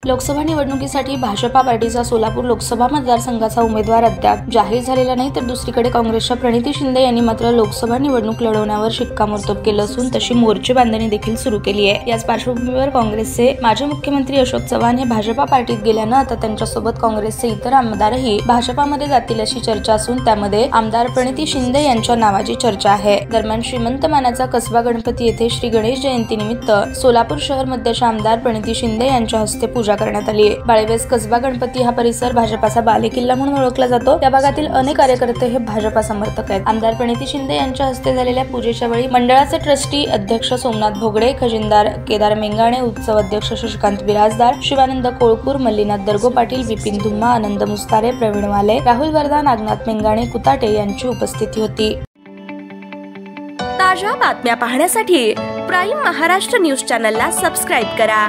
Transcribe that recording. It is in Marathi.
लोकसभा निवडणुकीसाठी भाजपा पार्टीचा सोलापूर लोकसभा मतदारसंघाचा उमेदवार अद्याप जाहीर झालेला नाही, तर दुसरीकडे काँग्रेसच्या प्रणिती शिंदे यांनी मात्र लोकसभा निवडणूक लढवण्यावर शिक्कामोर्तब केलं असून तशी मोर्चे बांधणी देखील सुरू केली आहे। याच पार्श्वभूमीवर काँग्रेसचे माजी मुख्यमंत्री अशोक चव्हाण हे भाजपा पार्टीत गेल्यानं आता त्यांच्यासोबत काँग्रेसचे इतर आमदारही भाजपामध्ये जातील अशी चर्चा असून त्यामध्ये आमदार प्रणिती शिंदे यांच्या नावाची चर्चा आहे। दरम्यान श्रीमंत मानाचा कसबा गणपती येथे श्री गणेश जयंतीनिमित्त सोलापूर शहर मध्यच्या आमदार प्रणिती शिंदे यांच्या हस्ते पूजा करण्यात आली आहे। बाळेवेस कसबा गणपती हा परिसर भाजपाचा बालेकिल्ला म्हणून ओळखला जातो। या भागातील अनेक कार्यकर्ते हे भाजपा समर्थक आहेत। आमदार प्रणिती शिंदे यांच्या हस्ते झालेल्या पूजेच्या वेळी मंडळाचे ट्रस्टी अध्यक्ष सोमनाथ भोगडे, खजिनदार केदार मेंगाणे, उत्सव अध्यक्ष शशिकांत बिराजदार, शिवानंद कोळकूर, मल्लीनाथ दर्गो पाटील, विपिन धुम्मा, आनंद मुस्तारे, प्रवीण वाले, राहुल वर्धा, नागनाथ मेंगाणे, कुताटे यांची उपस्थिती होती। ताज्या बातम्या पाहण्यासाठी प्राईम महाराष्ट्र न्यूज चॅनलला सबस्क्राईब करा।